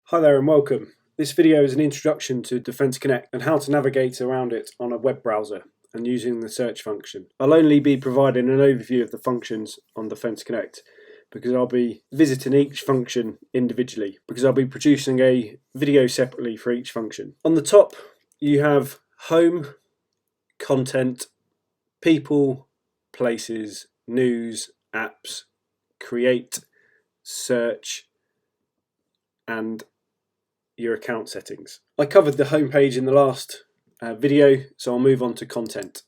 Hi there and welcome. This video is an introduction to Defence Connect and how to navigate around it on a web browser and using the search function. I'll only be providing an overview of the functions on Defence Connect because I'll be visiting each function individually, because I'll be producing a video separately for each function. On the top you have Home, Content, People, Places, News, Apps, Create, Search and your account settings. I covered the home page in the last video, so I'll move on to content.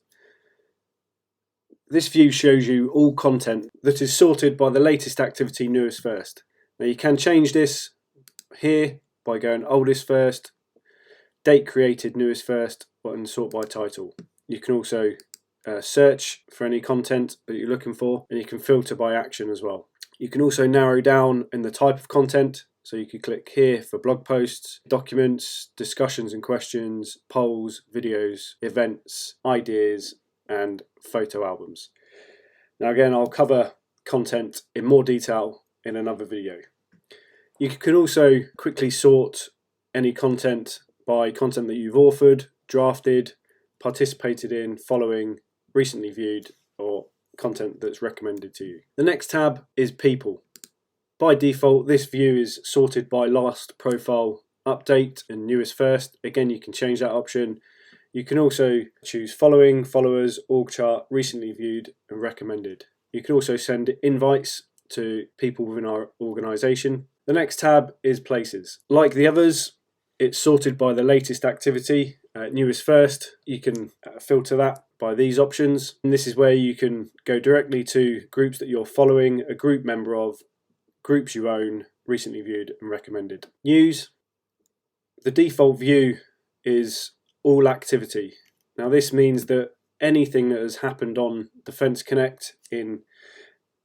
This view shows you all content that is sorted by the latest activity, newest first. Now you can change this here by going oldest first, date created newest first, and sort by title. You can also search for any content that you're looking for, and you can filter by action as well. You can also narrow down in the type of content. So you could click here for blog posts, documents, discussions and questions, polls, videos, events, ideas, and photo albums. Now again, I'll cover content in more detail in another video. You can also quickly sort any content by content that you've authored, drafted, participated in, following, recently viewed, or content that's recommended to you. The next tab is People. By default, this view is sorted by last profile update and newest first. Again, you can change that option. You can also choose following, followers, org chart, recently viewed and recommended. You can also send invites to people within our organisation. The next tab is Places. Like the others, it's sorted by the latest activity, newest first. You can filter that by these options. And this is where you can go directly to groups that you're following, a group member of, groups you own, recently viewed and recommended. News. The default view is all activity. Now this means that anything that has happened on Defence Connect in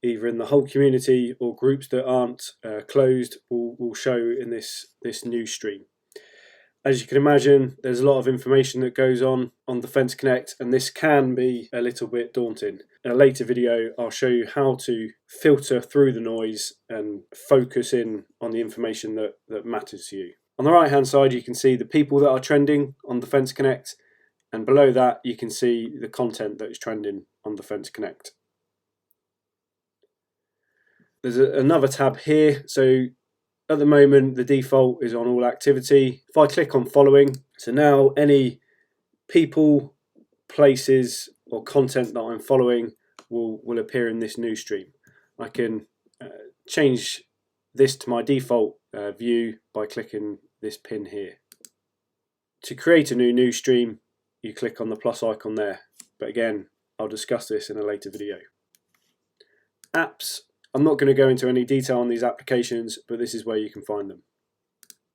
either in the whole community or groups that aren't closed will show in this news stream. As you can imagine, there's a lot of information that goes on Defence Connect, and this can be a little bit daunting. In a later video, I'll show you how to filter through the noise and focus in on the information that matters to you. On the right hand side, you can see the people that are trending on Defence Connect, and below that you can see the content that is trending on Defence Connect. There's another tab here, so at the moment the default is on all activity. If I click on following, so now any people, places or content that I'm following will appear in this news stream. I can change this to my default view by clicking this pin here. To create a new news stream, you click on the plus icon there, but again I'll discuss this in a later video. Apps. I'm not going to go into any detail on these applications, but this is where you can find them.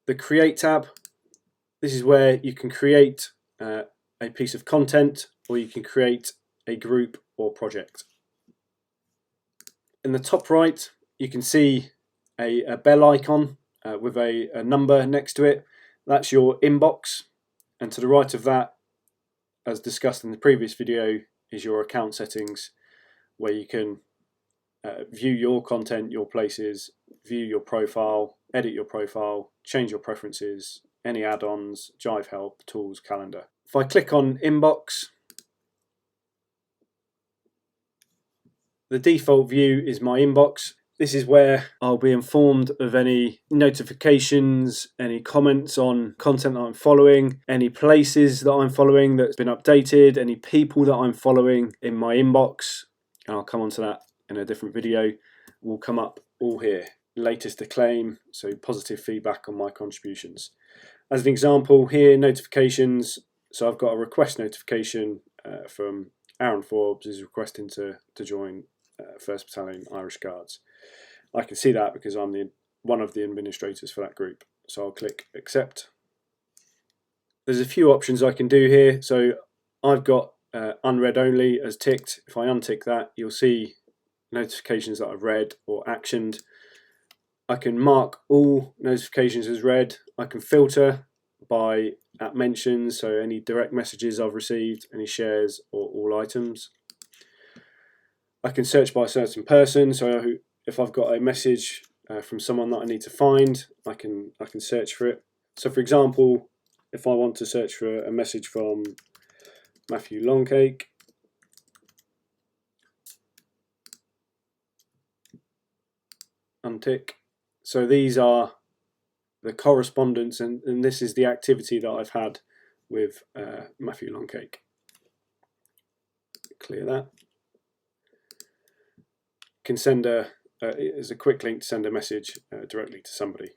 The Create tab, this is where you can create a piece of content, or you can create a group or project. In the top right, you can see a bell icon with a number next to it. That's your inbox, and to the right of that, as discussed in the previous video, is your account settings, where you can view your content, your places, view your profile, edit your profile, change your preferences, any add-ons, Jive help, tools, calendar. If I click on inbox, the default view is my inbox. This is where I'll be informed of any notifications, any comments on content that I'm following, any places that I'm following that's been updated, any people that I'm following in my inbox, and I'll come on to that in a different video, will come up all here. Latest acclaim, so positive feedback on my contributions. As an example here, notifications, so I've got a request notification from Aaron Forbes is requesting to join 1st Battalion Irish Guards. I can see that because I'm one of the administrators for that group, so I'll click accept. There's a few options I can do here, so I've got unread only as ticked. If I untick that, you'll see notifications that I've read or actioned. I can mark all notifications as read. I can filter by at mentions, so any direct messages I've received, any shares or all items. I can search by a certain person, so if I've got a message from someone that I need to find, I can search for it. So for example, if I want to search for a message from Matthew Longcake, untick. So these are the correspondence, and this is the activity that I've had with Matthew Longcake. Clear that. Can send as a quick link to send a message directly to somebody.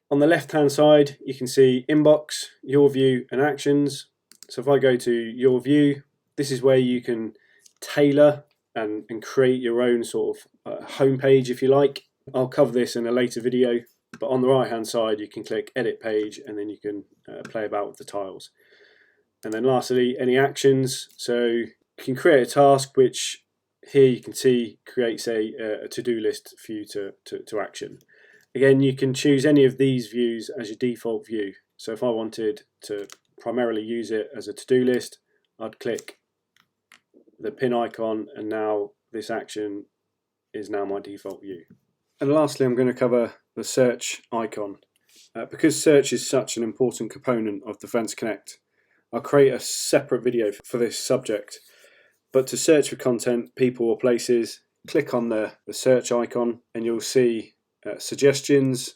On the left hand side you can see inbox, your view and actions. So if I go to your view, this is where you can tailor and create your own sort of home page if you like. I'll cover this in a later video, but on the right hand side you can click edit page and then you can play about with the tiles. And then lastly, any actions. So you can create a task, which here you can see creates a to-do list for you to action. Again, you can choose any of these views as your default view. So if I wanted to primarily use it as a to-do list, I'd click the pin icon, and now this action is now my default view. And lastly, I'm going to cover the search icon. Because search is such an important component of Defence Connect, I'll create a separate video for this subject. But to search for content, people or places, click on the search icon and you'll see suggestions,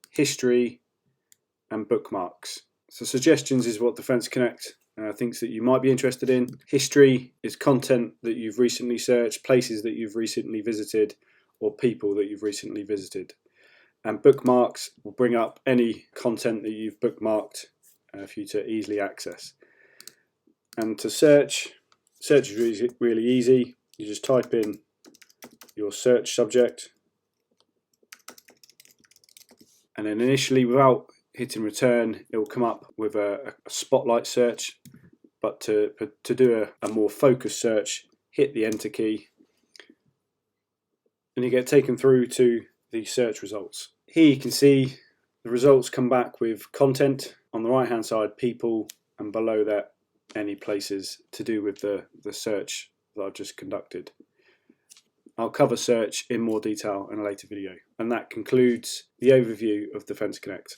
history and bookmarks. So suggestions is what Defence Connect thinks that you might be interested in. History is content that you've recently searched, places that you've recently visited, or people that you've recently visited. And bookmarks will bring up any content that you've bookmarked for you to easily access. And to search is really easy. You just type in your search subject, and then initially, without hitting return, it will come up with a spotlight search. But to do a more focused search, hit the enter key and you get taken through to the search results. Here you can see the results come back with content on the right hand side, people, and below that any places to do with the search that I've just conducted. I'll cover search in more detail in a later video, and that concludes the overview of Defence Connect.